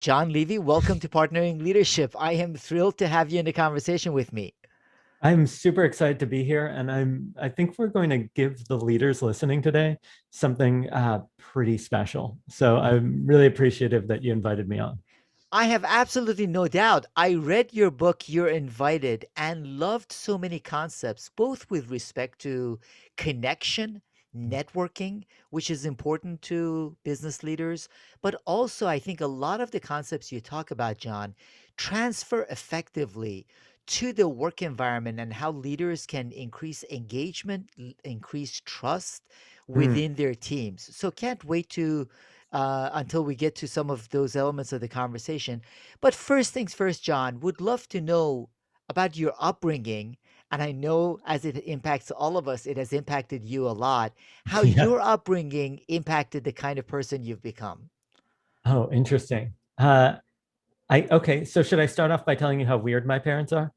Jon Levy, welcome to Partnering Leadership. I am thrilled to have you in the conversation with me. I'm super excited to be here, and I think we're going to give the leaders listening today something pretty special. So I'm really appreciative that you invited me on. I have absolutely no doubt. I read your book, You're Invited, and loved so many concepts, both with respect to connection, networking, which is important to business leaders, but also I think a lot of the concepts you talk about, John, transfer effectively to the work environment and how leaders can increase engagement, increase trust Hmm. within their teams. So can't wait to until we get to some of those elements of the conversation. But first things first, John, would love to know about your upbringing. And I know as it impacts all of us, it has impacted you a lot, how Yeah. your upbringing impacted the kind of person you've become. Oh, interesting. Okay. So should I start off by telling you how weird my parents are?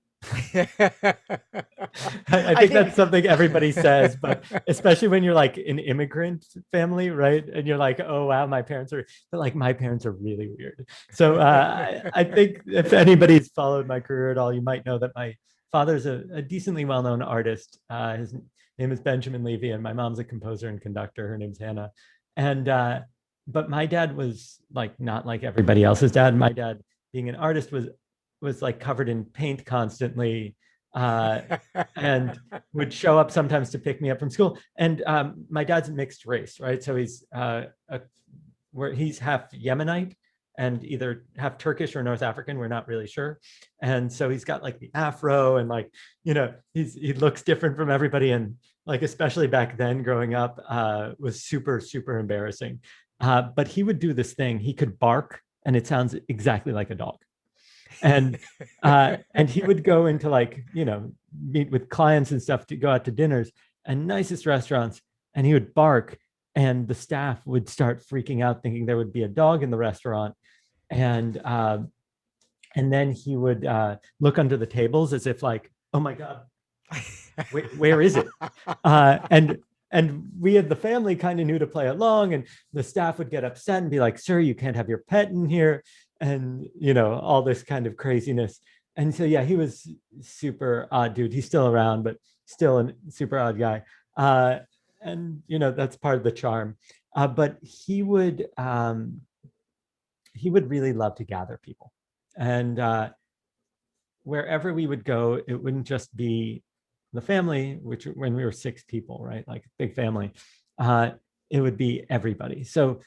I I think think that's something everybody says, but especially when you're like an immigrant family, right? And you're like, oh wow, my parents are, but like my parents are really weird. So I think if anybody's followed my career at all, you might know that my father's a decently well-known artist. His name is Benjamin Levy, and my mom's a composer and conductor. Her name's Hannah. And but my dad was like not like everybody else's dad. My dad, being an artist, was like covered in paint constantly, uh, and would show up sometimes to pick me up from school. And my dad's mixed race, right? So where he's half Yemenite and either half Turkish or North African. We're not really sure. And so he's got like the afro and like, he looks different from everybody. And like, especially back then growing up, was super, super embarrassing. But he would do this thing. He could bark and it sounds exactly like a dog. And he would go into like, meet with clients and stuff to go out to dinners and nicest restaurants, and he would bark, and the staff would start freaking out thinking there would be a dog in the restaurant. And uh, and then he would look under the tables as if like, oh my god, where is it? And we had the family kind of knew to play along, and the staff would get upset and be like, sir, you can't have your pet in here, and all this kind of craziness. And so yeah, he was super odd dude. He's still around, but still a super odd guy. And that's part of the charm. But he would really love to gather people, and wherever we would go, it wouldn't just be the family, which when we were 6 people, right, like big family, uh, it would be everybody. So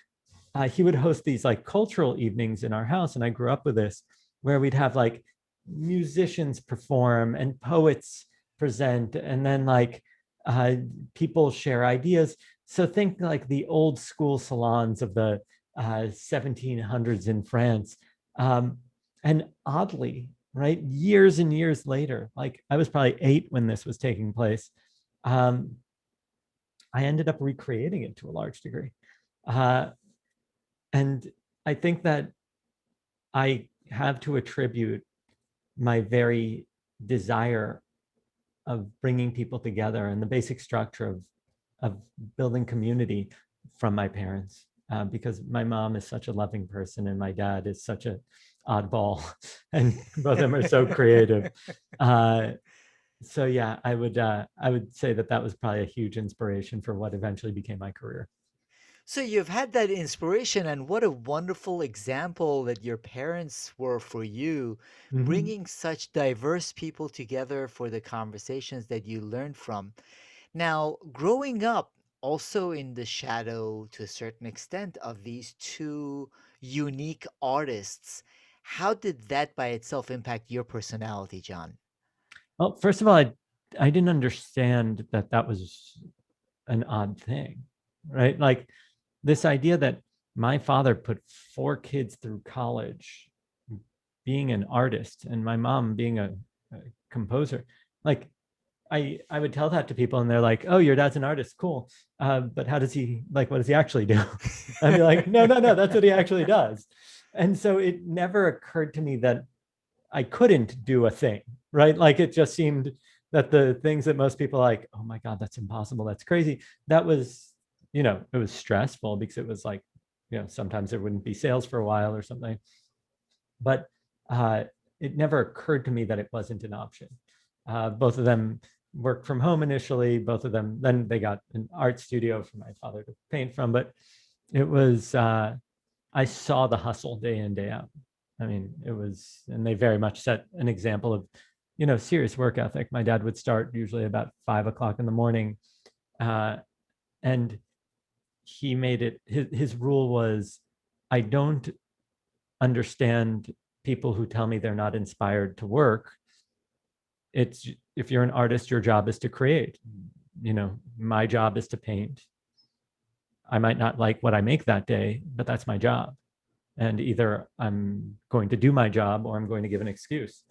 he would host these like cultural evenings in our house, and I grew up with this, where we'd have like musicians perform and poets present, and then like uh, people share ideas. So think like the old school salons of the 1700s in France. Um, and oddly, right, years and years later, like I was probably 8 when this was taking place, um, I ended up recreating it to a large degree. Uh, and I think that I have to attribute my very desire of bringing people together and the basic structure of building community from my parents, because my mom is such a loving person and my dad is such a oddball, and both of them are so creative. Uh, so yeah, I would say that that was probably a huge inspiration for what eventually became my career. So you've had that inspiration, and what a wonderful example that your parents were for you, Mm-hmm. bringing such diverse people together for the conversations that you learned from. Now, growing up also in the shadow to a certain extent of these two unique artists, how did that by itself impact your personality, John? Well, first of all, I didn't understand that that was an odd thing, right? Like this idea that my father put 4 kids through college being an artist and my mom being a composer. Like I would tell that to people and they're like, oh, your dad's an artist, cool. But how does he, like, what does he actually do? I'd be like, no, no, no, that's what he actually does. And so it never occurred to me that I couldn't do a thing, right? Like it just seemed that the things that most people are like, oh my God, that's impossible, that's crazy. That was, it was stressful because it was like, sometimes there wouldn't be sales for a while or something. But uh, it never occurred to me that it wasn't an option. Both of them worked from home initially. Both of them, then they got an art studio for my father to paint from. But it was, I saw the hustle day in, day out. I mean, it was, and they very much set an example of, serious work ethic. My dad would start usually about 5 o'clock in the morning. Uh, and he made it, his rule was, I don't understand people who tell me they're not inspired to work. It's, if you're an artist, your job is to create. My job is to paint. I might not like what I make that day, but that's my job. And either I'm going to do my job or I'm going to give an excuse.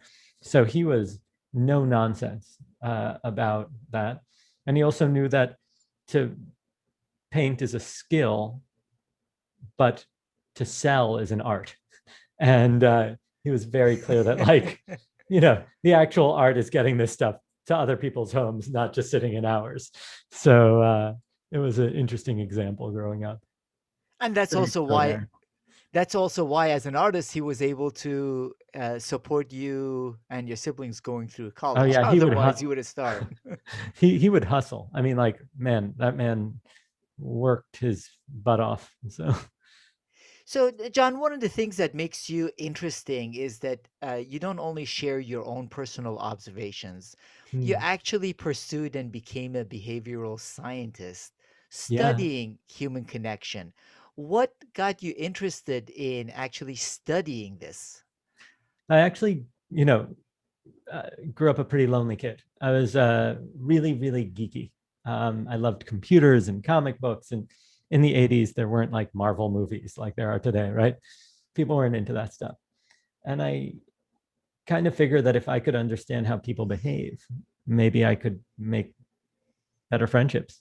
So he was no nonsense about that. And he also knew that to paint is a skill, but to sell is an art. And he was very clear that, like, the actual art is getting this stuff to other people's homes, not just sitting in ours. So it was an interesting example growing up. And that's Pretty also why extraordinary. as an artist he was able to support you and your siblings going through Oh college. yeah, he would Otherwise you would have starved. he would hustle. I mean, like, man, that man worked his butt off. So So, John, one of the things that makes you interesting is that you don't only share your own personal observations, you hmm, actually pursued and became a behavioral scientist yeah, studying human connection. What got you interested in actually studying this? I actually, grew up a pretty lonely kid. I was really, really geeky. I loved computers and comic books. And in the 80s, there weren't like Marvel movies like there are today, right? People weren't into that stuff. And I kind of figured that if I could understand how people behave, maybe I could make better friendships.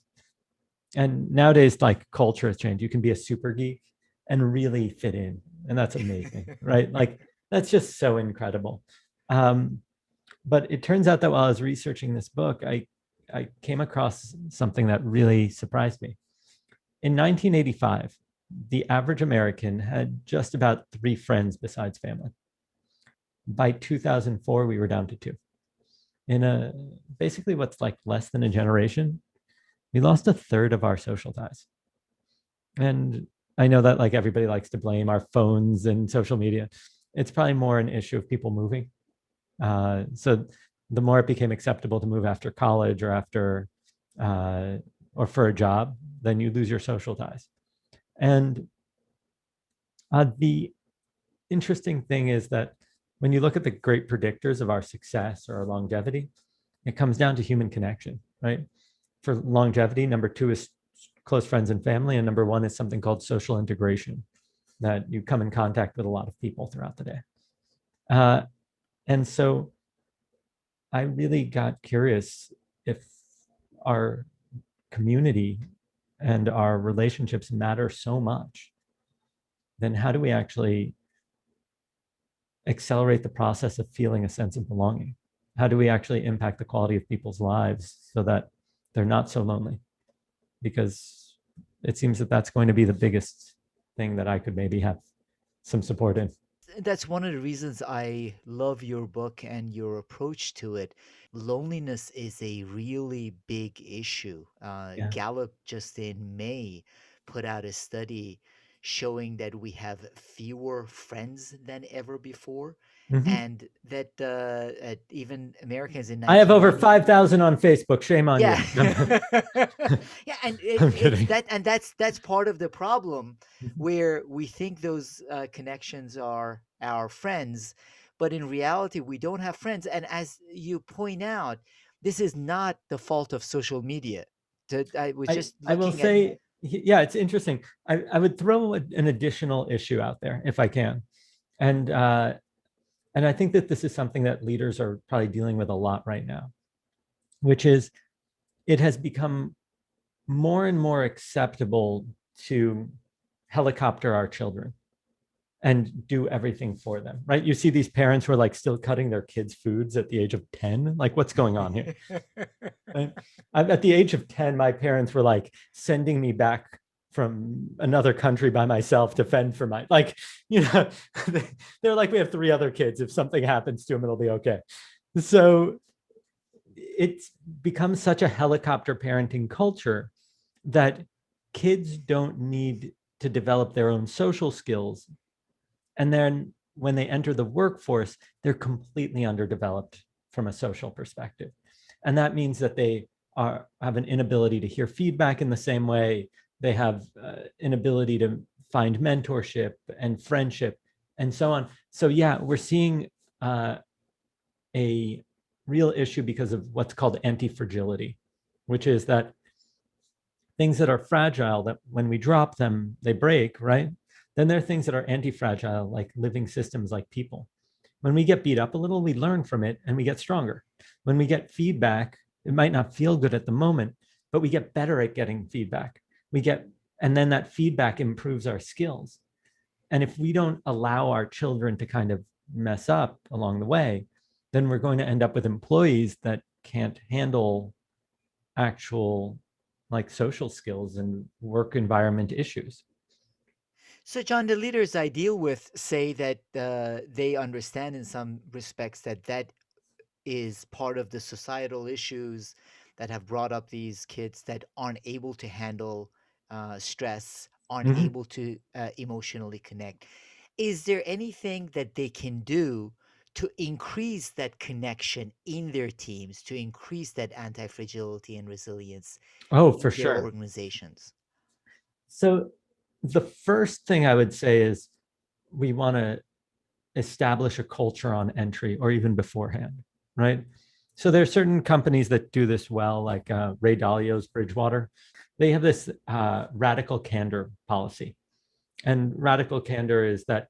And nowadays, like, culture has changed. You can be a super geek and really fit in. And that's amazing, right? Like, that's just so incredible. Um, but it turns out that while I was researching this book, I came across something that really surprised me. In 1985, the average American had just about three friends besides family. By 2004, we were down to two. In a basically what's like less than a generation, we lost a third of our social ties. And I know that, like, everybody likes to blame our phones and social media. It's probably more an issue of people moving. So the more it became acceptable to move after college or after uh, or for a job, then you lose your social ties. And the interesting thing is that when you look at the great predictors of our success or our longevity, it comes down to human connection, right? For longevity, number two is close friends and family, and number one is something called social integration, that you come in contact with a lot of people throughout the day. Uh, and so I really got curious if our community and our relationships matter so much, then how do we actually accelerate the process of feeling a sense of belonging? How do we actually impact the quality of people's lives so that they're not so lonely? Because it seems that that's going to be the biggest thing that I could maybe have some support in. That's one of the reasons I love your book and your approach to it. Loneliness is a really big issue. Yeah. Gallup just in May put out a study showing that we have fewer friends than ever before, Mm-hmm. and that even Americans in I have over 1990. 5,000 on Facebook. Shame on Yeah. you. I'm, Yeah, and I'm it's kidding. that, and that's part of the problem, where we think those connections are our friends, but in reality we don't have friends. And as you point out, this is not the fault of social media. I was just I will looking at. say, yeah, it's interesting. I would throw an additional issue out there if I can. And and I think that this is something that leaders are probably dealing with a lot right now, which is it has become more and more acceptable to helicopter our children and do everything for them, right? You see these parents who are like still cutting their kids' foods at the age of 10. Like, what's going on here? Right? At the age of 10, my parents were like sending me back from another country by myself to fend for my, like, you know, they're like, we have 3 other kids. If something happens to them, it'll be okay. So it's become such a helicopter parenting culture that kids don't need to develop their own social skills. And then when they enter the workforce, they're completely underdeveloped from a social perspective. And that means that they have an inability to hear feedback in the same way. They have inability to find mentorship and friendship and so on. So yeah, we're seeing a real issue because of what's called antifragility, which is that things that are fragile, that when we drop them, they break, right? Then there are things that are anti-fragile, like living systems, like people. When we get beat up a little, we learn from it and we get stronger. When we get feedback, it might not feel good at the moment, but we get better at getting feedback. And then that feedback improves our skills. And if we don't allow our children to kind of mess up along the way, then we're going to end up with employees that can't handle actual like social skills and work environment issues. So, John, the leaders I deal with say that they understand in some respects that that is part of the societal issues that have brought up these kids that aren't able to handle stress, aren't Mm-hmm. able to emotionally connect. Is there anything that they can do to increase that connection in their teams, to increase that anti fragility and resilience Oh, for in their sure. organizations? So the first thing I would say is we want to establish a culture on entry or even beforehand, right? So there are certain companies that do this well, like Ray Dalio's Bridgewater. They have this radical candor policy. And radical candor is that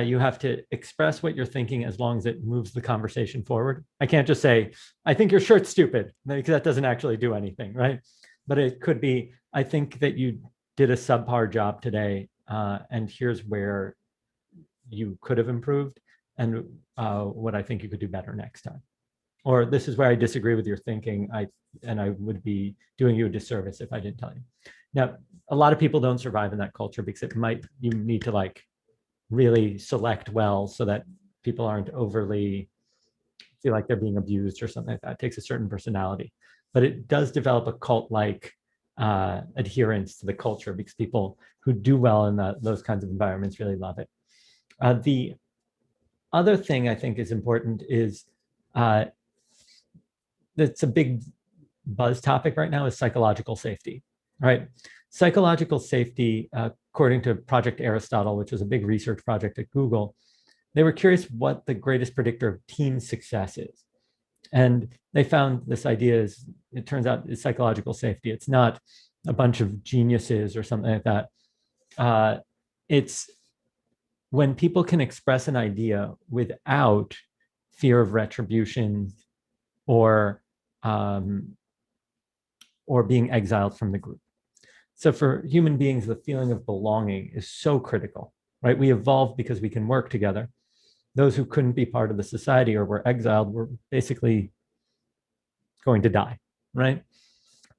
you have to express what you're thinking as long as it moves the conversation forward. I can't just say, I think your shirt's stupid, because that doesn't actually do anything, right? But it could be, I think that you did a subpar job today, and here's where you could have improved, and what I think you could do better next time. Or this is where I disagree with your thinking. And I would be doing you a disservice if I didn't tell you. Now, a lot of people don't survive in that culture because you need to like really select well so that people aren't overly feel like they're being abused or something like that. It takes a certain personality, but it does develop a cult like adherence to the culture because people who do well in those kinds of environments really love it. The other thing I think is important is uh, it's a big buzz topic right now is psychological safety, right? Psychological safety, according to Project Aristotle, which was a big research project at Google, they were curious what the greatest predictor of team success is. And they found this idea is, it turns out, is psychological safety. It's not a bunch of geniuses or something like that. It's when people can express an idea without fear of retribution or um, or being exiled from the group. So for human beings, the feeling of belonging is so critical, right? We evolved because we can work together. Those who couldn't be part of the society or were exiled were basically going to die, right?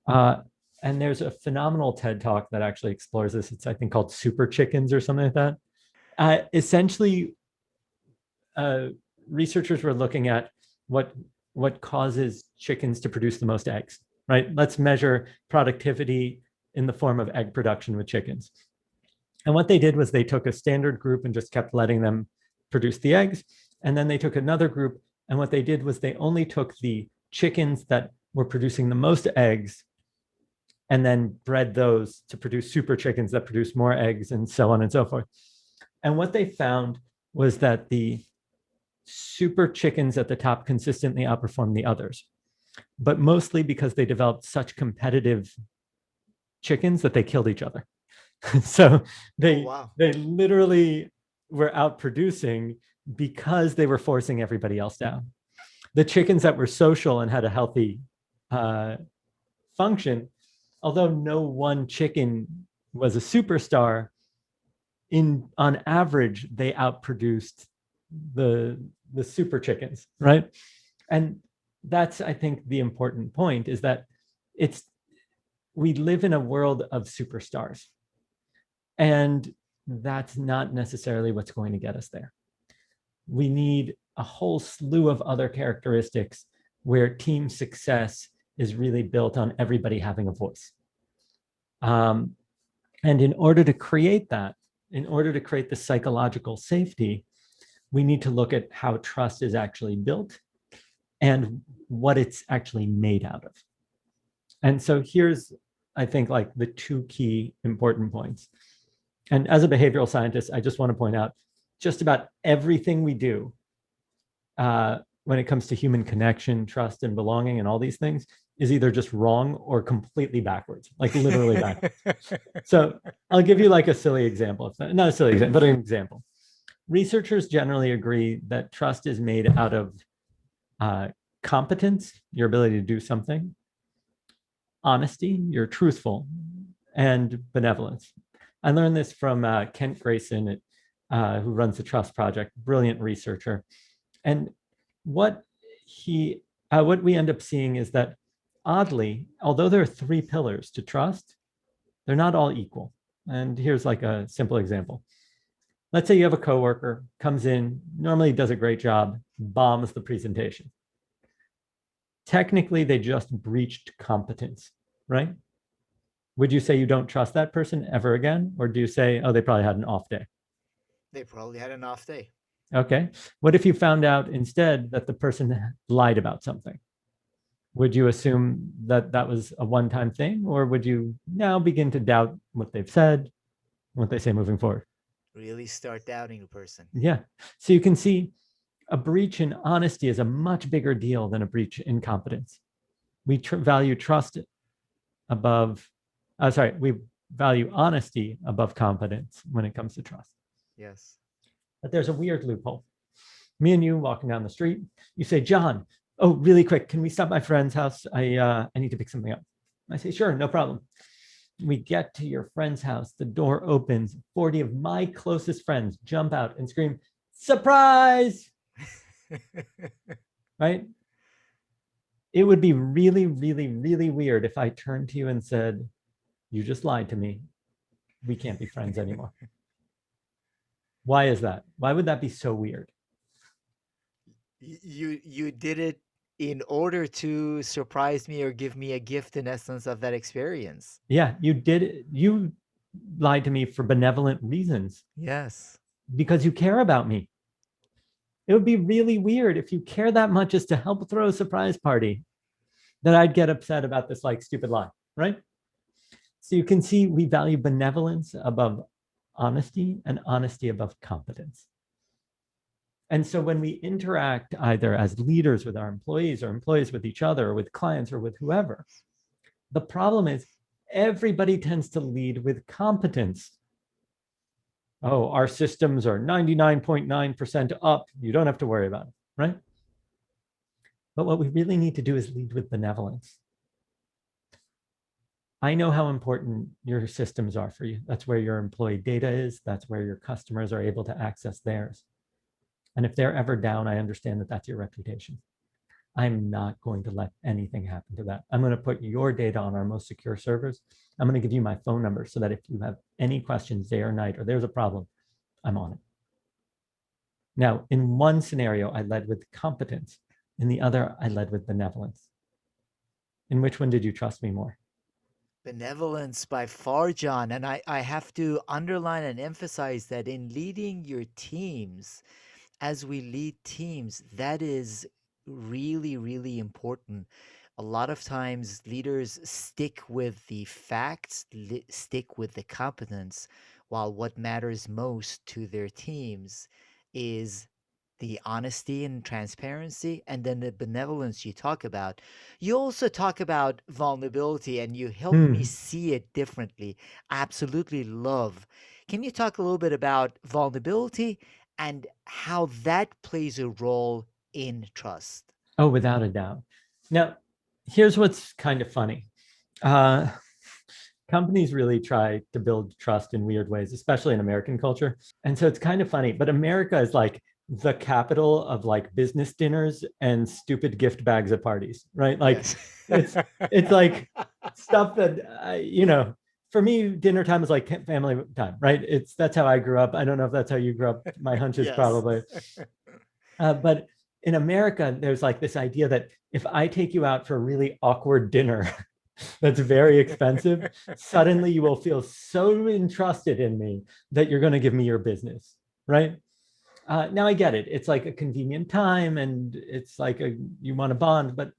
Uh, and there's a phenomenal TED talk that actually explores this. It's, I think, called Super Chickens or something like that. Essentially, uh, researchers were looking at what what causes chickens to produce the most eggs, right? Let's measure productivity in the form of egg production with chickens. And what they did was they took a standard group and just kept letting them produce the eggs. And then they took another group. And what they did was they only took the chickens that were producing the most eggs and then bred those to produce super chickens that produce more eggs and so on and so forth. And what they found was that the super chickens at the top consistently outperformed the others, but mostly because they developed such competitive chickens that they killed each other. So Oh, they wow. they literally were outproducing because they were forcing everybody else down. The chickens that were social and had a healthy uh, function, although no one chicken was a superstar, in on average they outproduced the the super chickens, right? And that's, I think, the important point is that it's we live in a world of superstars. And that's not necessarily what's going to get us there. We need a whole slew of other characteristics where team success is really built on everybody having a voice. Um, and in order to create that, in order to create the psychological safety, we need to look at how trust is actually built and what it's actually made out of. And so here's, I think, like the two key important points. And as a behavioral scientist, I just want to point out just about everything we do when it comes to human connection, trust, and belonging, and all these things is either just wrong or completely backwards, like literally backwards. So I'll give you like a silly example. Not a silly example, but an example. Researchers generally agree that trust is made out of competence, your ability to do something, honesty, you're truthful, and benevolence. I learned this from Kent Grayson, who runs the Trust Project, brilliant researcher. And what what we end up seeing is that oddly, although there are three pillars to trust, they're not all equal. And here's like a simple example. Let's say you have a coworker, comes in, normally does a great job, bombs the presentation. Technically, they just breached competence, right? Would you say you don't trust that person ever again? Or do you say, oh, they probably had an off day? They probably had an off day. Okay. What if you found out instead that the person lied about something? Would you assume that that was a one-time thing, or would you now begin to doubt what they've said, what they say moving forward? Really start doubting the person. Yeah. So you can see a breach in honesty is a much bigger deal than a breach in competence. We value trust above, we value honesty above competence when it comes to trust. Yes. But there's a weird loophole. Me and you walking down the street, you say, John, oh, really quick, can we stop my friend's house? I need to pick something up. I say, sure, no problem. We get to your friend's house, the door opens, 40 of my closest friends jump out and scream, surprise, right? It would be really, really, really weird if I turned to you and said, you just lied to me. We can't be friends anymore. Why is that? Why would that be so weird? You did it in order to surprise me or give me a gift in essence of that experience. Yeah, you did. You lied to me for benevolent reasons Yes. because you care about me. It would be really weird if you care that much as to help throw a surprise party that I'd get upset about this like stupid lie, right? So you can see we value benevolence above honesty and honesty above competence. And so when we interact either as leaders with our employees or employees with each other or with clients or with whoever, the problem is everybody tends to lead with competence. Oh, our systems are 99.9% up. You don't have to worry about it, right? But what we really need to do is lead with benevolence. I know how important your systems are for you. That's where your employee data is. That's where your customers are able to access theirs. And if they're ever down, I understand that that's your reputation. I'm not going to let anything happen to that. I'm going to put your data on our most secure servers. I'm going to give you my phone number so that if you have any questions day or night or there's a problem, I'm on it. Now, in one scenario, I led with competence. In the other, I led with benevolence. In which one did you trust me more? Benevolence by far, John. And I have to underline and emphasize that in leading your teams, as we lead teams, that is really, really important. A lot of times, leaders stick with the facts, stick with the competence, while what matters most to their teams is the honesty and transparency, and then the benevolence you talk about. You also talk about vulnerability, and you help me see it differently. I absolutely love. Can you talk a little bit about vulnerability and how that plays a role in trust? Oh, without a doubt. Now, here's what's kind of funny. Uh, Companies really try to build trust in weird ways, especially in American culture. And so it's kind of funny, but America is like the capital of like business dinners and stupid gift bags at parties, right? Like Yes. it's it's like stuff that you know, for me, dinner time is like family time, right? That's how I grew up. I don't know if that's how you grew up. My hunch is Yes. probably. But in America, there's like this idea that if I take you out for a really awkward dinner that's very expensive, suddenly you will feel so entrusted in me that you're going to give me your business, right? Now I get it. It's like a convenient time and it's like you want to bond, but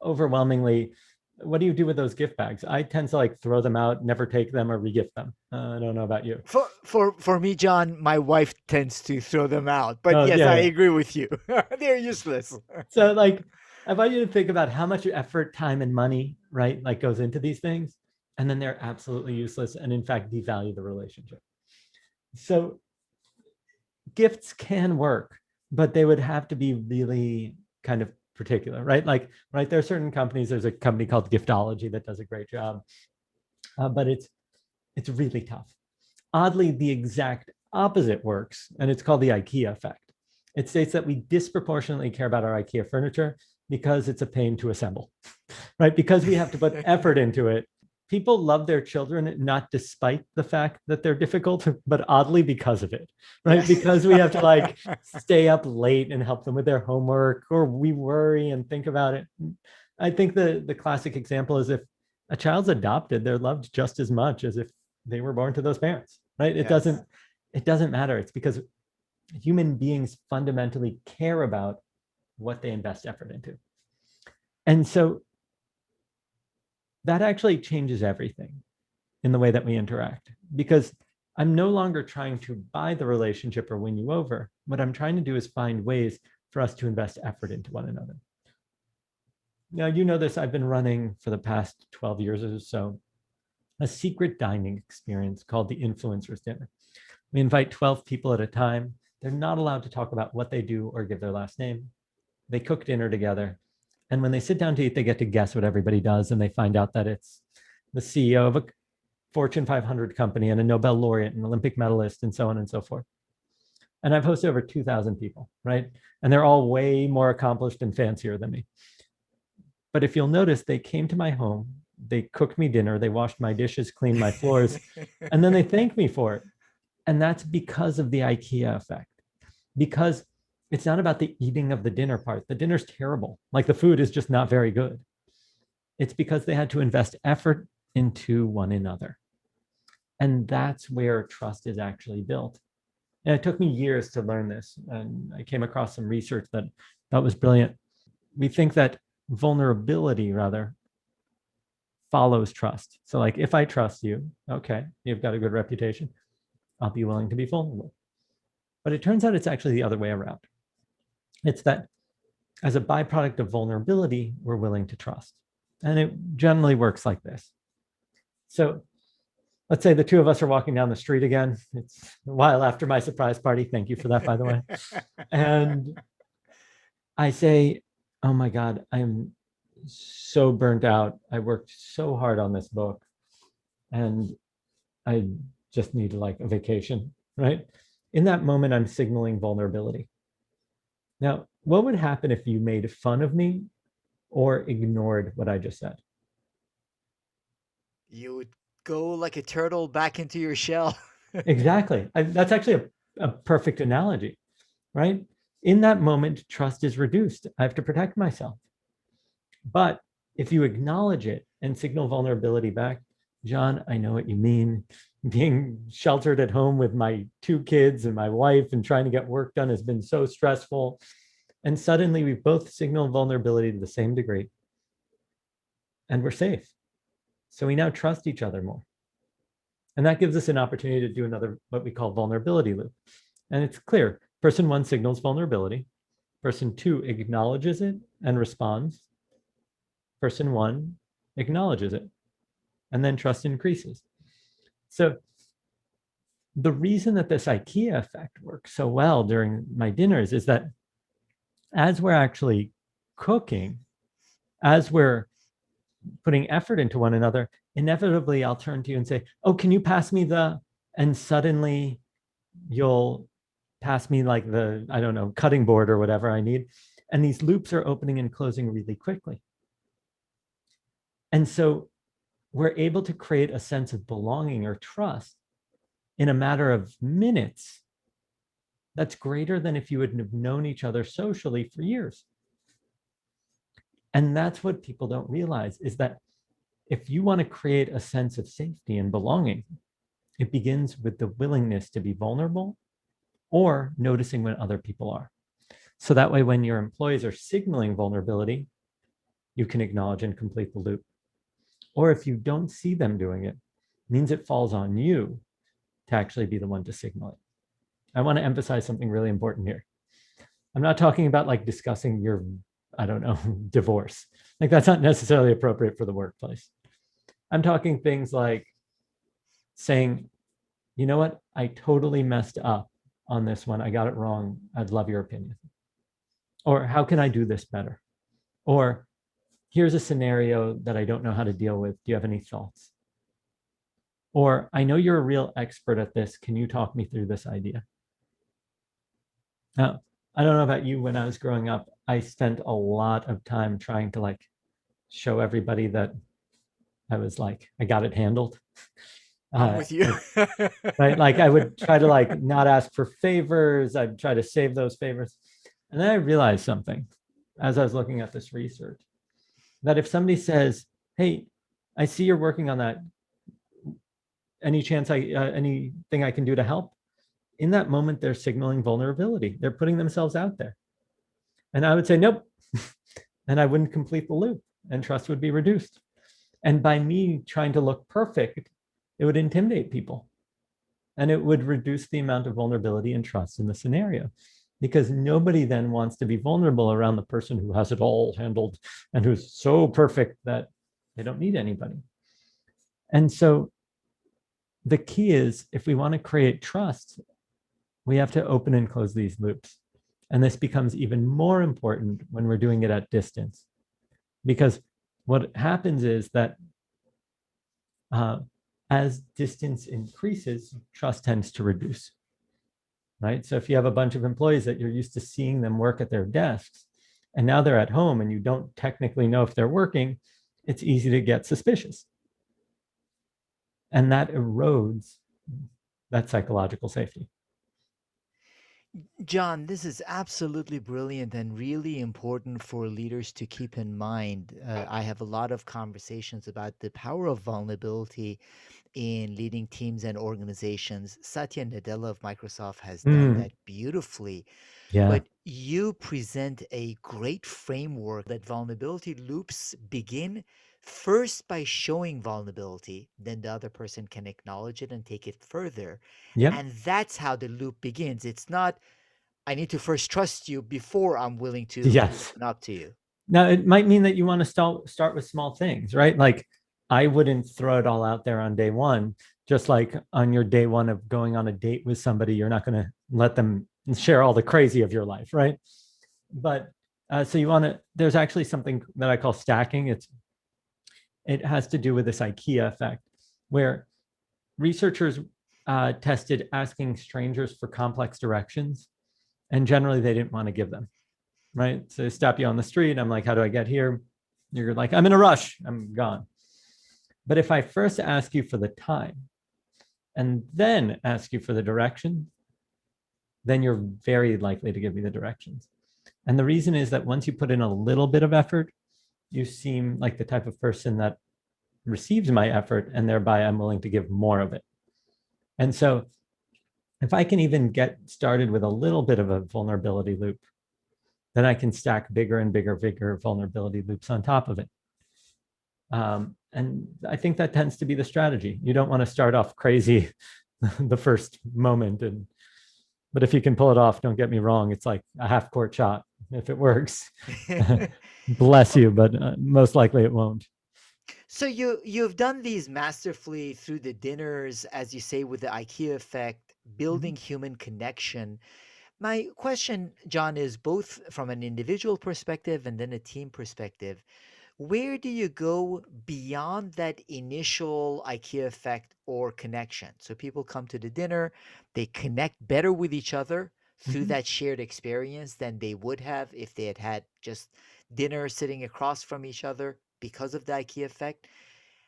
overwhelmingly, what do you do with those gift bags? I tend to like throw them out, never take them or regift them. I don't know about you. For me, John, my wife tends to throw them out. But Oh, yes, yeah, I yeah. agree with you. They're useless. So like I want you to think about how much effort, time, and money, right, like goes into these things, and then they're absolutely useless and in fact devalue the relationship. So gifts can work, but they would have to be really kind of particular, right? Like, right, there are certain companies. There's a company called Giftology that does a great job, but it's really tough. Oddly, the exact opposite works, and it's called the IKEA effect. It states that we disproportionately care about our IKEA furniture because it's a pain to assemble, right? Because we have to put effort into it. People love their children not despite the fact that they're difficult, but oddly because of it, Yeah. right? Because we have to like stay up late and help them with their homework, or we worry and think about it. I think the classic example is if a child's adopted, they're loved just as much as if they were born to those parents, right? It Yes. doesn't matter. It's because human beings fundamentally care about what they invest effort into. And so that actually changes everything in the way that we interact because I'm no longer trying to buy the relationship or win you over. What I'm trying to do is find ways for us to invest effort into one another. Now, you know this, I've been running for the past 12 years or so a secret dining experience called the Influencers Dinner. We invite 12 people at a time. They're not allowed to talk about what they do or give their last name. They cook dinner together. And when they sit down to eat, they get to guess what everybody does. And they find out that it's the CEO of a Fortune 500 company and a Nobel laureate and Olympic medalist and so on and so forth. And I've hosted over 2,000 people, right? And they're all way more accomplished and fancier than me. But if you'll notice, they came to my home, they cooked me dinner, they washed my dishes, cleaned my floors, and then they thanked me for it. And that's because of the IKEA effect. Because it's not about the eating of the dinner part. The dinner's terrible. Like the food is just not very good. It's because they had to invest effort into one another. And that's where trust is actually built. And it took me years to learn this. And I came across some research that was brilliant. We think that vulnerability, rather, follows trust. So, like, if I trust you, okay, you've got a good reputation, I'll be willing to be vulnerable. But it turns out it's actually the other way around. It's that as a byproduct of vulnerability, we're willing to trust. And it generally works like this. So, let's say the two of us are walking down the street again. It's a while after my surprise party. Thank you for that, by the way. And I say, oh my God, I'm so burnt out. I worked so hard on this book and I just need like a vacation, right? In that moment, I'm signaling vulnerability. Now, what would happen if you made fun of me or ignored what I just said? You would go like a turtle back into your shell. Exactly. That's actually a perfect analogy, right? In that moment, trust is reduced. I have to protect myself. But if you acknowledge it and signal vulnerability back, John, I know what you mean. Being sheltered at home with my two kids and my wife and trying to get work done has been so stressful. And suddenly we both signal vulnerability to the same degree and we're safe. So we now trust each other more. And that gives us an opportunity to do another, what we call vulnerability loop. And it's clear person one signals vulnerability, person two acknowledges it and responds, person one acknowledges it, and then trust increases. So the reason that this IKEA effect works so well during my dinners is that as we're actually cooking, as we're putting effort into one another, inevitably I'll turn to you and say, oh, can you pass me the, and suddenly you'll pass me like the, I don't know, cutting board or whatever I need. And these loops are opening and closing really quickly. And so we're able to create a sense of belonging or trust in a matter of minutes that's greater than if you would have known each other socially for years. And that's what people don't realize is that if you want to create a sense of safety and belonging, it begins with the willingness to be vulnerable or noticing when other people are. So that way, when your employees are signaling vulnerability, you can acknowledge and complete the loop. Or if you don't see them doing it, it means it falls on you to actually be the one to signal it. I want to emphasize something really important here. I'm not talking about like discussing your, I don't know, divorce. Like that's not necessarily appropriate for the workplace. I'm talking things like saying, you know what, I totally messed up on this one. I got it wrong. I'd love your opinion. Or how can I do this better? Or here's a scenario that I don't know how to deal with. Do you have any thoughts? Or I know you're a real expert at this. Can you talk me through this idea? Now, I don't know about you. When I was growing up, I spent a lot of time trying to like show everybody that I was like, I got it handled. I'm with you. Like, right? Like I would try to like not ask for favors. I'd try to save those favors. And then I realized something as I was looking at this research that if somebody says, hey, I see you're working on that. Any chance anything I can do to help? In that moment, they're signaling vulnerability. They're putting themselves out there. And I would say, nope. And I wouldn't complete the loop and trust would be reduced. And by me trying to look perfect, it would intimidate people and it would reduce the amount of vulnerability and trust in the scenario because nobody then wants to be vulnerable around the person who has it all handled and who's so perfect that they don't need anybody. And so the key is if we want to create trust, we have to open and close these loops. And this becomes even more important when we're doing it at distance. Because what happens is that uh, as distance increases, trust tends to reduce, right? So if you have a bunch of employees that you're used to seeing them work at their desks, and now they're at home and you don't technically know if they're working, it's easy to get suspicious. And that erodes that psychological safety. John, this is absolutely brilliant and really important for leaders to keep in mind. I have a lot of conversations about the power of vulnerability in leading teams and organizations. Satya Nadella of Microsoft has done Mm, that beautifully. yeah. But you present a great framework that vulnerability loops begin first by showing vulnerability, then the other person can acknowledge it and take it further. Yep. And that's how the loop begins. It's not I need to first trust you before I'm willing to Yes. open up to you. Now, it might mean that you want to start with small things, right? Like I wouldn't throw it all out there on day one, just like on your day one of going on a date with somebody, you're not going to let them share all the crazy of your life, right? But so you want to, there's actually something that I call stacking. It has to do with this IKEA effect, where researchers tested asking strangers for complex directions, and generally they didn't want to give them, right? So they stop you on the street. I'm like, how do I get here? You're like, I'm in a rush. I'm gone. But if I first ask you for the time and then ask you for the direction, then you're very likely to give me the directions. And the reason is that once you put in a little bit of effort, you seem like the type of person that receives my effort, and thereby I'm willing to give more of it. And so if I can even get started with a little bit of a vulnerability loop, then I can stack bigger and bigger vulnerability loops on top of it. And I think that tends to be the strategy. You don't want to start off crazy the first moment. But if you can pull it off, don't get me wrong, it's like a half court shot. If it works, bless you, but most likely it won't. So you've done these masterfully through the dinners, as you say, with the IKEA effect, building human connection. My question, John, is both from an individual perspective and then a team perspective. Where do you go beyond that initial IKEA effect or connection? So people come to the dinner, they connect better with each other through Mhm. that shared experience than they would have if they had had just dinner sitting across from each other because of the IKEA effect.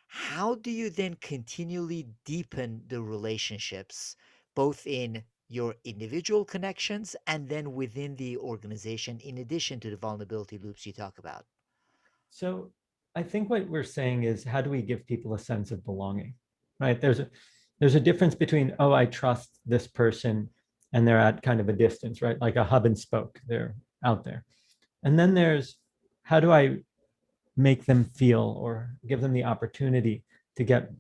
how do you then continually deepen the relationships, both in your individual connections and then within the organization, in addition to the vulnerability loops you talk about? So I think what we're saying is, how do we give people a sense of belonging, right? There's a difference between, oh, I trust this person and they're at kind of a distance, right? Like a hub and spoke, they're out there. And then there's, how do I make them feel or give them the opportunity to get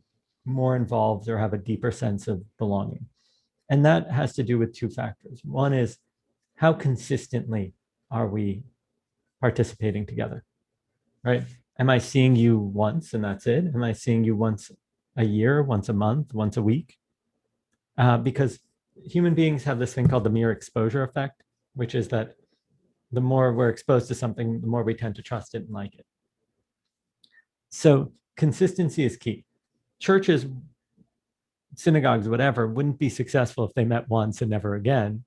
more involved or have a deeper sense of belonging? And that has to do with two factors. One is, how consistently are we participating together, right? Am I seeing you once and that's it? Am I seeing you once a year, once a month, once a week? Because human beings have this thing called the mere exposure effect, which is that the more we're exposed to something, the more we tend to trust it and like it. So consistency is key. Churches, synagogues, whatever, wouldn't be successful if they met once and never again.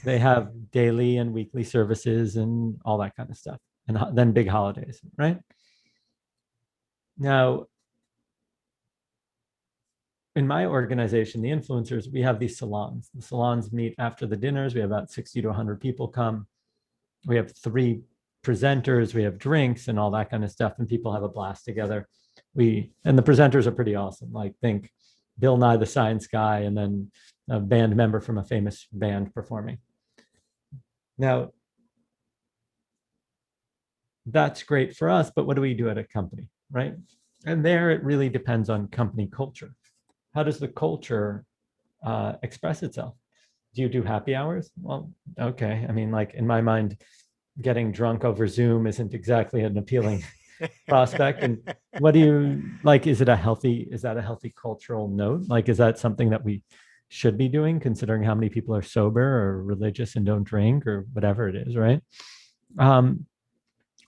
They have daily and weekly services and all that kind of stuff, and then big holidays, right? Now, in my organization, the influencers, we have these salons. The salons meet after the dinners. We have about 60 to 100 people come. We have 3 presenters. We have drinks and all that kind of stuff, and people have a blast together. And the presenters are pretty awesome. Like, think Bill Nye the Science Guy, and then a band member from a famous band performing. Now, that's great for us, but what do we do at a company, right? And there it really depends on company culture. How does the culture express itself? Do you do happy hours? Well, okay. I mean, like, in my mind, getting drunk over Zoom isn't exactly an appealing prospect. And what do you like? Is that a healthy cultural note? Like, is that something that we should be doing, considering how many people are sober or religious and don't drink or whatever it is, right? Um,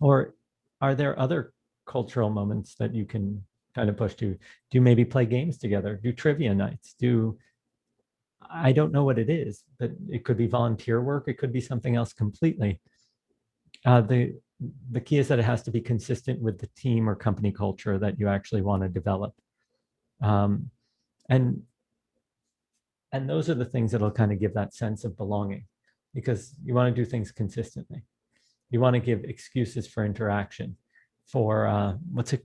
or are there other cultural moments that you can kind of push to? Do you maybe play games together? Do trivia nights? I don't know what it is, but it could be volunteer work. It could be something else completely. The key is that it has to be consistent with the team or company culture that you actually want to develop. Um, and and those are the things that'll kind of give that sense of belonging, because you want to do things consistently. You want to give excuses for interaction, for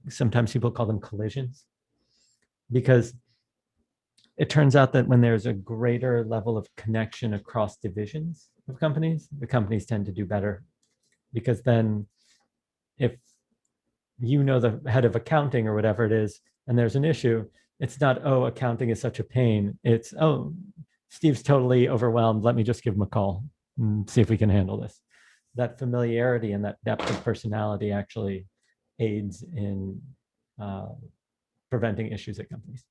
sometimes people call them collisions, because it turns out that when there's a greater level of connection across divisions of companies, the companies tend to do better, because then if you know the head of accounting or whatever it is, and there's an issue, it's not, oh, accounting is such a pain. It's, oh, Steve's totally overwhelmed. Let me just give him a call and see if we can handle this. That familiarity and that depth of personality actually aids in uh, preventing issues at companies.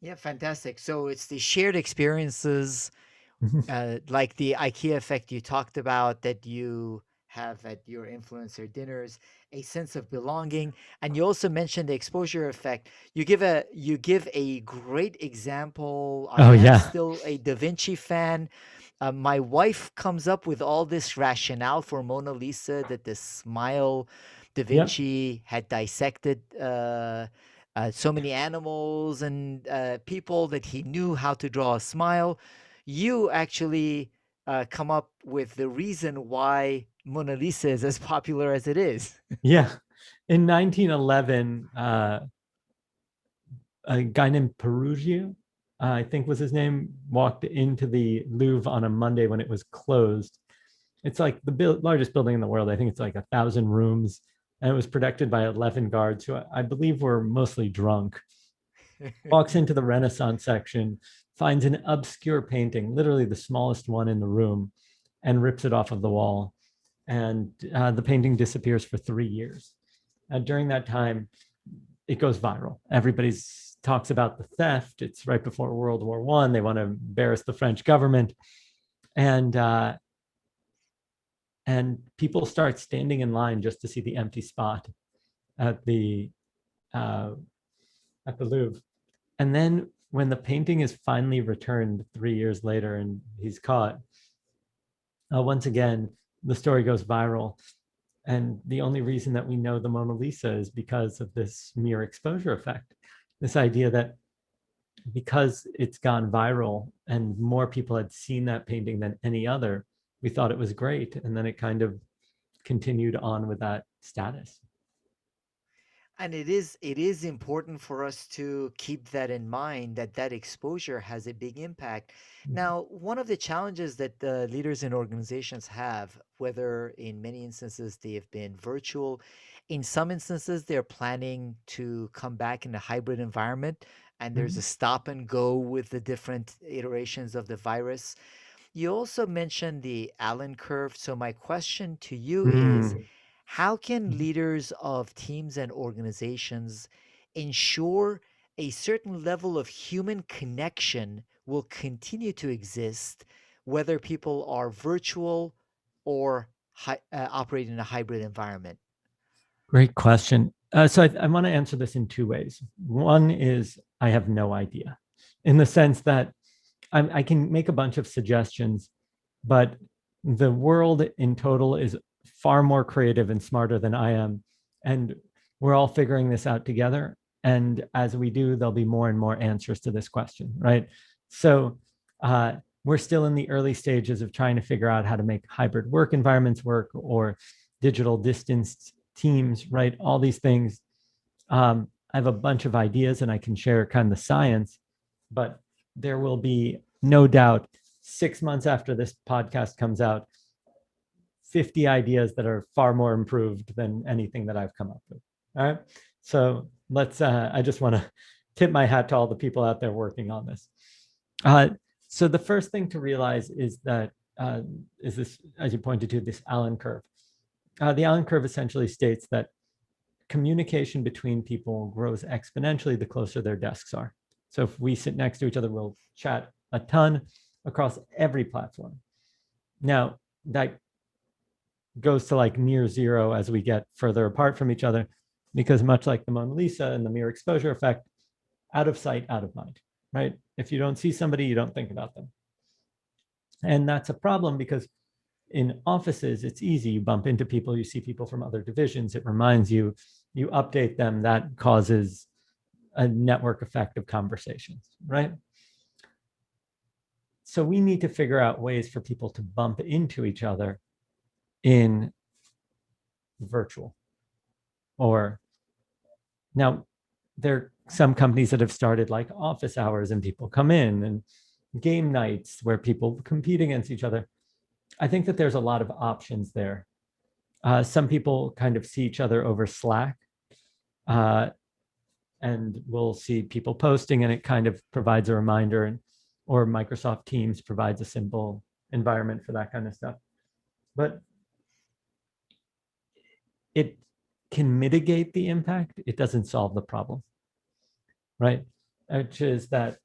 Yeah, fantastic. So it's the shared experiences, like the IKEA effect you talked about that you have at your influencer dinners, a sense of belonging, and you also mentioned the exposure effect. You give a great example. I Oh am yeah, still a Da Vinci fan. My wife comes up with all this rationale for Mona Lisa that the smile Da yep, Vinci had dissected so many animals and people that he knew how to draw a smile. You actually come up with the reason why Mona Lisa is as popular as it is. yeah. In 1911, a guy named Perugio, I think was his name, walked into the Louvre on a Monday when it was closed. It's like the largest building in the world. I think it's like 1,000 rooms, and it was protected by 11 guards who I believe were mostly drunk. Walks into the Renaissance section, finds an obscure painting, literally the smallest one in the room, and rips it off of the wall. And the painting disappears for 3 years. During that time, it goes viral. Everybody's talks about the theft. It's right before World War One. They want to embarrass the French government, and people start standing in line just to see the empty spot at the uh, at the Louvre. And then when the painting is finally returned 3 years later and he's caught, once again the story goes viral. And the only reason that we know the Mona Lisa is because of this mere exposure effect. This idea that because it's gone viral and more people had seen that painting than any other, we thought it was great. And then it kind of continued on with that status. And it is important for us to keep that in mind, that that exposure has a big impact. Now, one of the challenges that the leaders in organizations have, whether in many instances they have been virtual, in some instances they're planning to come back in a hybrid environment, and there's a stop and go with the different iterations of the virus. You also mentioned the Allen curve. So, my question to you is, Mm. how can leaders of teams and organizations ensure a certain level of human connection will continue to exist, whether people are virtual or operate in a hybrid environment? Great question. So I want to answer this in two ways. One is I have no idea, in the sense that I can make a bunch of suggestions, but the world in total is far more creative and smarter than I am. And we're all figuring this out together. And as we do, there'll be more and more answers to this question, right? So uh, we're still in the early stages of trying to figure out how to make hybrid work environments work, or digital distance teams, right? All these things. I have a bunch of ideas and I can share kind of the science, but there will be no doubt 6 months after this podcast comes out, 50 ideas that are far more improved than anything that I've come up with. All right. So I just want to tip my hat to all the people out there working on this. Uh, so the first thing to realize is that, is this, as you pointed to, this Allen curve. The Allen curve essentially states that communication between people grows exponentially the closer their desks are. So if we sit next to each other, we'll chat a ton across every platform. Now, that goes to like near zero as we get further apart from each other, because much like the Mona Lisa and the mere exposure effect, out of sight, out of mind, right? If you don't see somebody, you don't think about them. And that's a problem because in offices, it's easy. You bump into people, you see people from other divisions, it reminds you, you update them, that causes a network effect of conversations, right? So we need to figure out ways for people to bump into each other in virtual. Or now there are some companies that have started like office hours and people come in, and game nights where people compete against each other. I think that there's a lot of options there. Some people kind of see each other over Slack, uh, and we'll see people posting, and it kind of provides a reminder, and or Microsoft Teams provides a simple environment for that kind of stuff. But it can mitigate the impact. It doesn't solve the problem, right? Which is that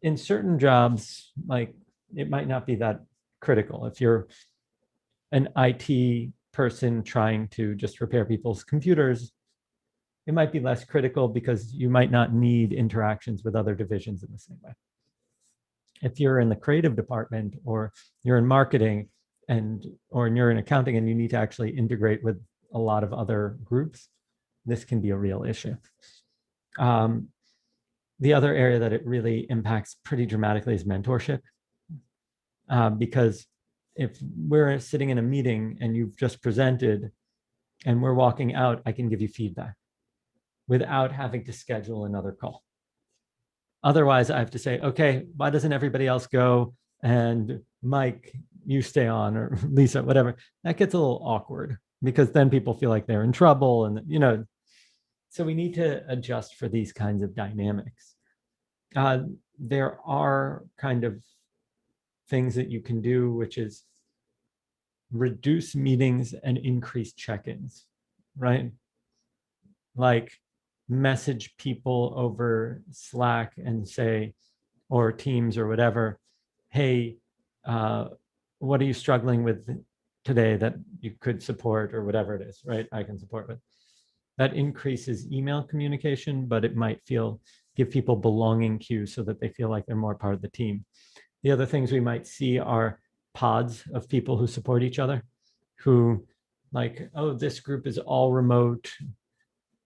in certain jobs, like it might not be that critical. If you're an IT person trying to just repair people's computers, it might be less critical because you might not need interactions with other divisions in the same way. If you're in the creative department, or you're in marketing, and or you're in accounting and you need to actually integrate with a lot of other groups, this can be a real issue. Um, the other area that it really impacts pretty dramatically is mentorship, because if we're sitting in a meeting and you've just presented and we're walking out, I can give you feedback without having to schedule another call. Otherwise, I have to say, okay, why doesn't everybody else go? And Mike, you stay on, or Lisa, whatever. That gets a little awkward because then people feel like they're in trouble. And, so we need to adjust for these kinds of dynamics. There are kind of things that you can do, which is reduce meetings and increase check-ins, right? Like message people over Slack and say, or Teams or whatever, hey, what are you struggling with today that you could support, or whatever it is, right? I can support with. That increases email communication, but it might give people belonging cues so that they feel like they're more part of the team. The other things we might see are pods of people who support each other, who Like, oh, this group is all remote.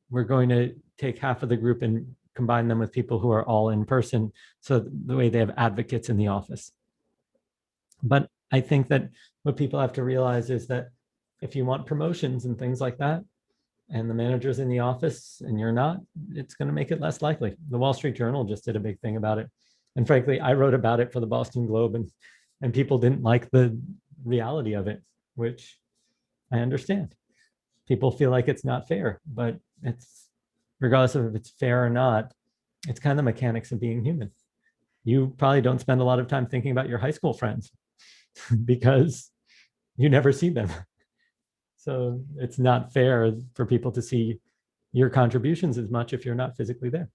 We're going to take half of the group and combine them with people who are all in person. So the way they have advocates in the office. But I think that what people have to realize is that if you want promotions and things like that, and the manager's in the office and you're not, it's going to make it less likely. The Wall Street Journal just did a big thing about it. And frankly, I wrote about it for the Boston Globe, and people didn't like the reality of it, which I understand. People feel like it's not fair, but it's regardless of if it's fair or not, it's kind of the mechanics of being human. You probably don't spend a lot of time thinking about your high school friends because you never see them. So it's not fair for people to see your contributions as much if you're not physically there.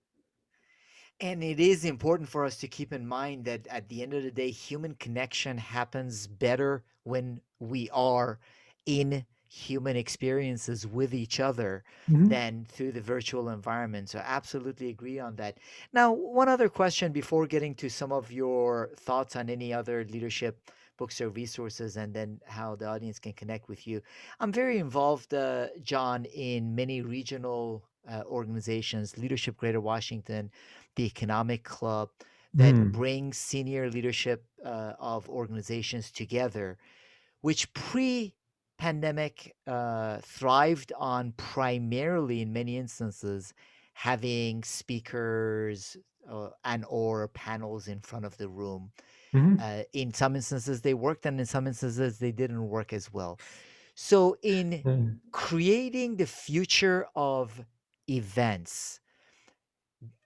And it is important for us to keep in mind that at the end of the day, human connection happens better when we are in human experiences with each other Mm-hmm. than through the virtual environment. So, absolutely agree on that. Now, one other question before getting to some of your thoughts on any other leadership books or resources, and then how the audience can connect with you. I'm very involved, John, in many regional organizations, Leadership Greater Washington, the Economic Club, that Mm-hmm. brings senior leadership of organizations together, which pre pandemic thrived on primarily, in many instances, having speakers and or panels in front of the room. Mm-hmm. In some instances they worked, and in some instances they didn't work as well. So in creating the future of events,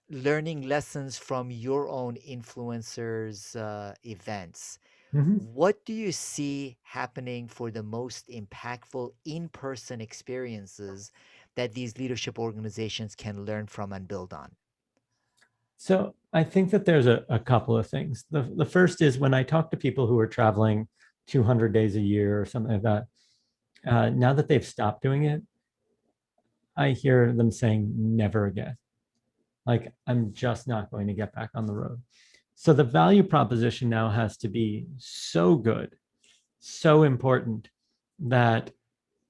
learning lessons from your own influencers' events, Mm-hmm. what do you see happening for the most impactful in person experiences that these leadership organizations can learn from and build on? So I think that there's a couple of things. The first is when I talk to people who are traveling 200 days a year or something like that, now that they've stopped doing it, I hear them saying never again. Like, I'm just not going to get back on the road. So the value proposition now has to be so good, so important that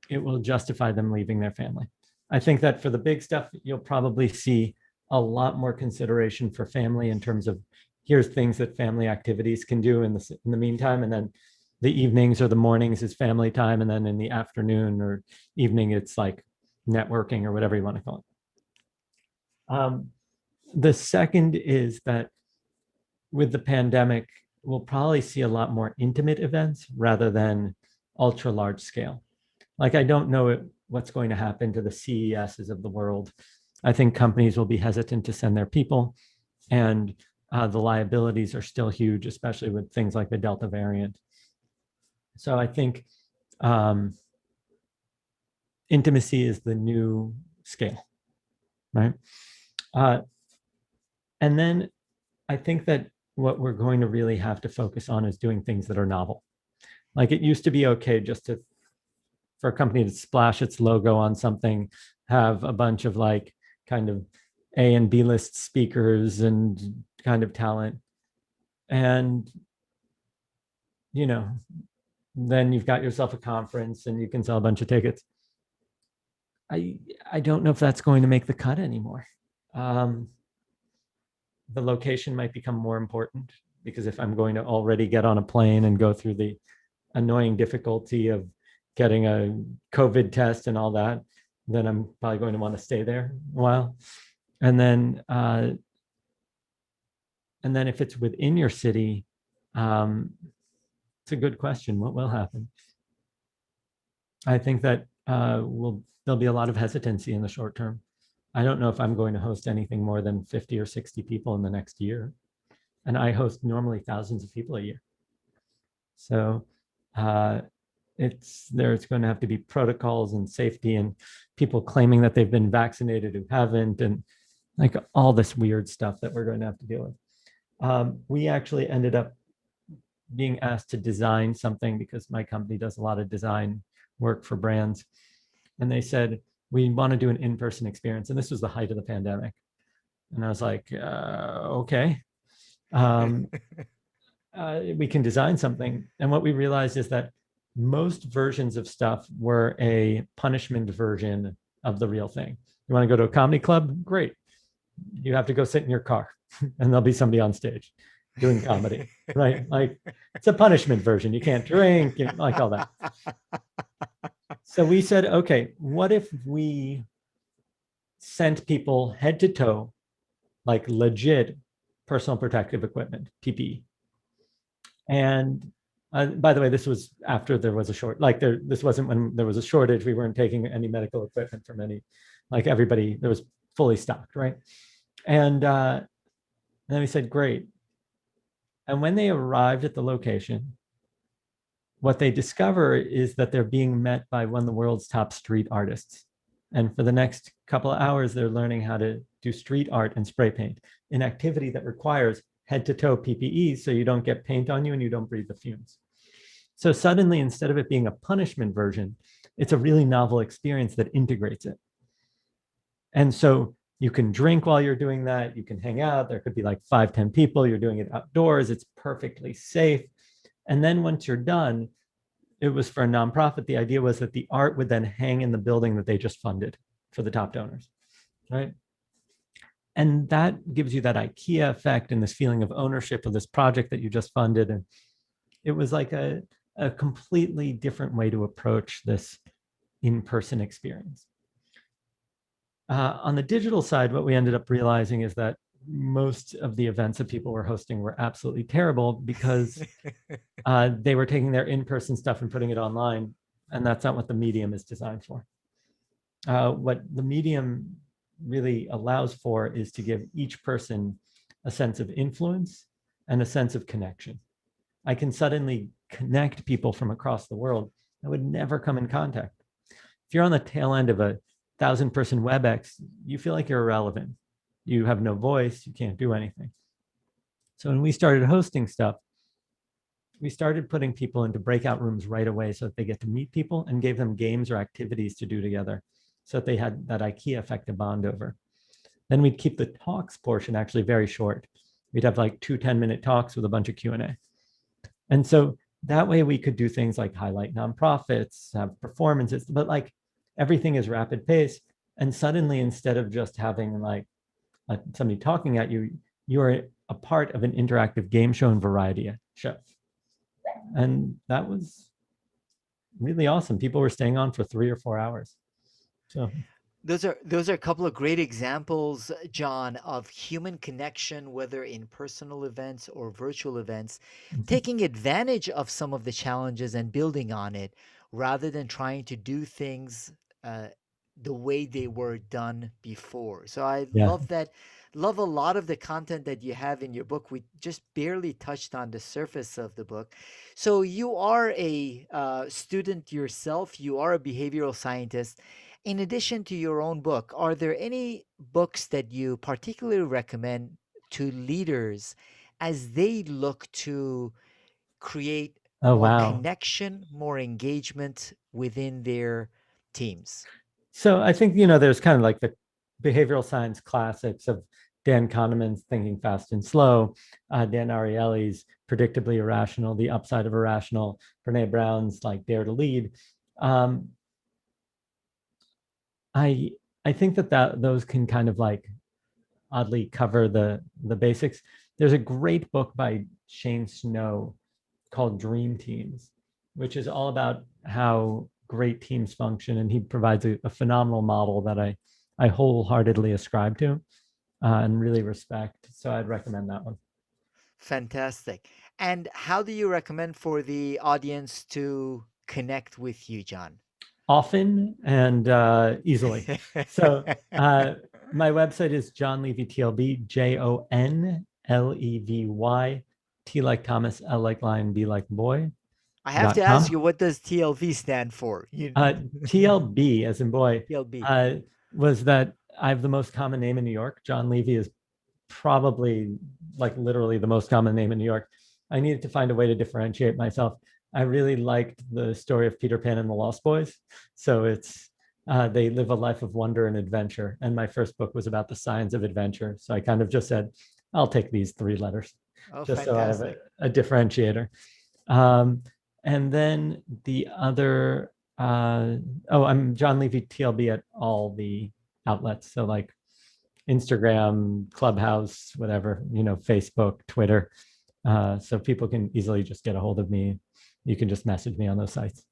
it will justify them leaving their family. I think that for the big stuff, you'll probably see a lot more consideration for family in terms of here's things that family activities can do in the meantime. And then the evenings or the mornings is family time. And then in the afternoon or evening, it's like networking or whatever you want to call it. The second is that with the pandemic, we'll probably see a lot more intimate events rather than ultra large scale. Like, I don't know what's going to happen to the CESs of the world. I think companies will be hesitant to send their people, and the liabilities are still huge, especially with things like the Delta variant. So I think um, intimacy is the new scale, right? Uh, and then I think that what we're going to really have to focus on is doing things that are novel. Like, it used to be okay just to for a company to splash its logo on something, have a bunch of like kind of A and B list speakers and kind of talent. And, you know, then you've got yourself a conference and you can sell a bunch of tickets. I I don't know if that's going to make the cut anymore. Um, the location might become more important because if I'm going to already get on a plane and go through the annoying difficulty of getting a COVID test and all that, then I'm probably going to want to stay there a while. And then, if it's within your city, um, it's a good question. What will happen? I think that there'll be a lot of hesitancy in the short term. I don't know if I'm going to host anything more than 50 or 60 people in the next year. And I host normally thousands of people a year. So uh, there's going to have to be protocols and safety and people claiming that they've been vaccinated who haven't, and like all this weird stuff that we're going to have to deal with. We actually ended up being asked to design something because my company does a lot of design work for brands. And they said, we want to do an in-person experience. And this was the height of the pandemic. And I was like, okay. We can design something. And what we realized is that most versions of stuff were a punishment version of the real thing. You want to go to a comedy club? Great. You have to go sit in your car and there'll be somebody on stage doing comedy, right? Like it's a punishment version. You can't drink, like all that. So we said, okay, what if we sent people head to toe, like legit personal protective equipment, PPE? And by the way, this was after there was a this wasn't when there was a shortage. We weren't taking any medical equipment from like everybody, there was fully stocked, right? And then we said, great. And when they arrived at the location, what they discover is that they're being met by one of the world's top street artists. And for the next couple of hours, they're learning how to do street art and spray paint, an activity that requires head to toe PPE so you don't get paint on you and you don't breathe the fumes. So suddenly, instead of it being a punishment version, it's a really novel experience that integrates it. And so you can drink while you're doing that. You can hang out. There could be like 5, 10 people. You're doing it outdoors. It's perfectly safe. And then once you're done, it was for a nonprofit. The idea was that the art would then hang in the building that they just funded for the top donors, right? And that gives you that IKEA effect and this feeling of ownership of this project that you just funded. And it was like a completely different way to approach this in-person experience. On the digital side, what we ended up realizing is that most of the events that people were hosting were absolutely terrible because they were taking their in-person stuff and putting it online, and that's not what the medium is designed for. What the medium really allows for is to give each person a sense of influence and a sense of connection. I can suddenly connect people from across the world that would never come in contact. If you're on the tail end of a 1,000-person WebEx, you feel like you're irrelevant. You have no voice, you can't do anything. So when we started hosting stuff, we started putting people into breakout rooms right away so that they get to meet people and gave them games or activities to do together so that they had that IKEA effect to bond over. Then we'd keep the talks portion actually very short. We'd have like 2 10-minute talks with a bunch of Q&A. And so that way we could do things like highlight nonprofits, have performances, but like everything is rapid pace. And suddenly, instead of just having like somebody talking at you, you're a part of an interactive game show and variety show. And that was really awesome. People were staying on for 3 or 4 hours. So Those are a couple of great examples, John, of human connection, whether in personal events or virtual events, taking advantage of some of the challenges and building on it, rather than trying to do things uh, the way they were done before. So I yeah. love that. Love a lot of the content that you have in your book. We just barely touched on the surface of the book. So you are a student yourself. You are a behavioral scientist. In addition to your own book, are there any books that you particularly recommend to leaders as they look to create Oh, more wow. connection, more engagement within their teams? So I think, there's kind of like the behavioral science classics of Dan Kahneman's Thinking Fast and Slow, Dan Ariely's Predictably Irrational, The Upside of Irrational, Brene Brown's like Dare to Lead. Um, I I think that those can kind of like oddly cover the basics. There's a great book by Shane Snow called Dream Teams, which is all about how great teams function, and he provides a phenomenal model that I wholeheartedly ascribe to and really respect. So I'd recommend that one. Fantastic. And how do you recommend for the audience to connect with you, John? Often and easily. So my website is Jon Levy TLB, JonLevy, T like Thomas, L like lion, B like boy, I have to ask .com. you, what does TLV stand for? You TLB, as in boy, TLB. uh, was that I have the most common name in New York. Jon Levy is probably like literally the most common name in New York. I needed to find a way to differentiate myself. I really liked the story of Peter Pan and the Lost Boys. So it's they live a life of wonder and adventure. And my first book was about the science of adventure. So I kind of just said, I'll take these 3 letters Oh, just so I have fantastic. a differentiator. Um, And then the other, oh, I'm Jon Levy TLB at all the outlets. So like Instagram, Clubhouse, whatever, Facebook, Twitter. So people can easily just get a hold of me. You can just message me on those sites.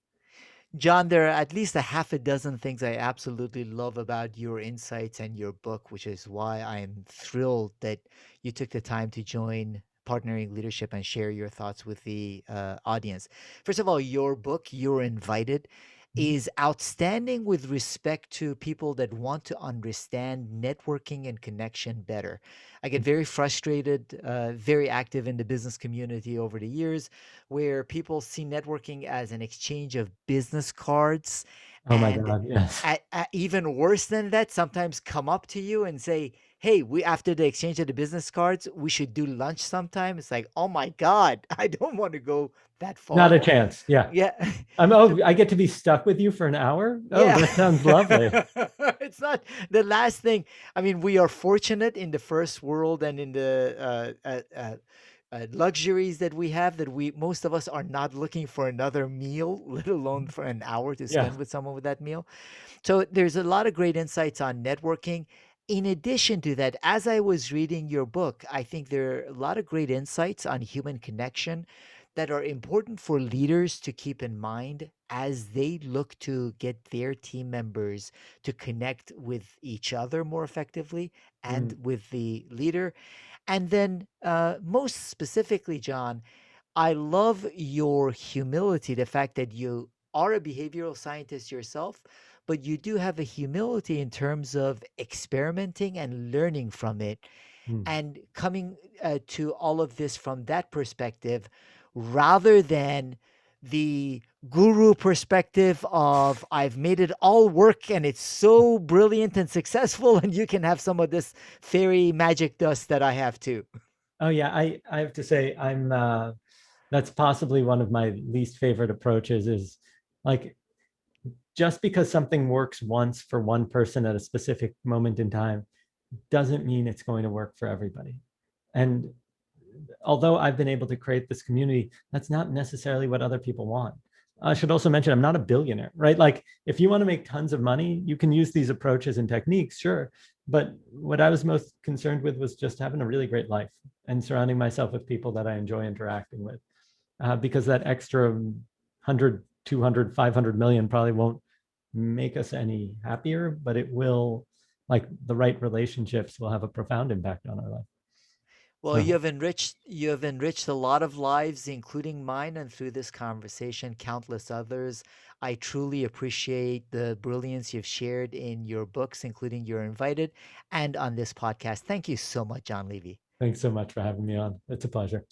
John, there are at least a half a dozen things I absolutely love about your insights and your book, which is why I'm thrilled that you took the time to join Partnering Leadership and share your thoughts with the audience. First of all, your book, You're Invited, is outstanding with respect to people that want to understand networking and connection better. I get very frustrated, very active in the business community over the years, where people see networking as an exchange of business cards, Oh my and God, yes. even worse than that, sometimes come up to you and say, hey, we after the exchange of the business cards, we should do lunch sometime. It's like, oh my God, I don't want to go that Not a far. chance. Yeah. Yeah. So I get to be stuck with you for an hour. Oh, yeah. that sounds lovely. It's not the last thing. I mean, we are fortunate in the first world and in the luxuries that we have, that we most of us are not looking for another meal, let alone for an hour to Yeah. spend with someone with that meal. So there's a lot of great insights on networking. In addition to that, as I was reading your book, I think there are a lot of great insights on human connection that are important for leaders to keep in mind as they look to get their team members to connect with each other more effectively and Mm, with the leader. And then, most specifically, John, I love your humility, the fact that you are a behavioral scientist yourself, but you do have a humility in terms of experimenting and learning from it mm. and coming to all of this from that perspective rather than the guru perspective of I've made it all work and it's so brilliant and successful and you can have some of this fairy magic dust that I have too. Oh yeah, I have to say that's possibly one of my least favorite approaches is like just because something works once for one person at a specific moment in time doesn't mean it's going to work for everybody. And although I've been able to create this community, that's not necessarily what other people want. I should also mention I'm not a billionaire, right? Like if you want to make tons of money, you can use these approaches and techniques, sure. But what I was most concerned with was just having a really great life and surrounding myself with people that I enjoy interacting with. Because that extra 100, 200, 500 million probably won't make us any happier, but it will, like the right relationships will have a profound impact on our life. Well, So you have enriched a lot of lives, including mine, and through this conversation, countless others. I truly appreciate the brilliance you've shared in your books, including You're Invited, and on this podcast. Thank you so much, John Levy. thanks so much for having me on. It's a pleasure.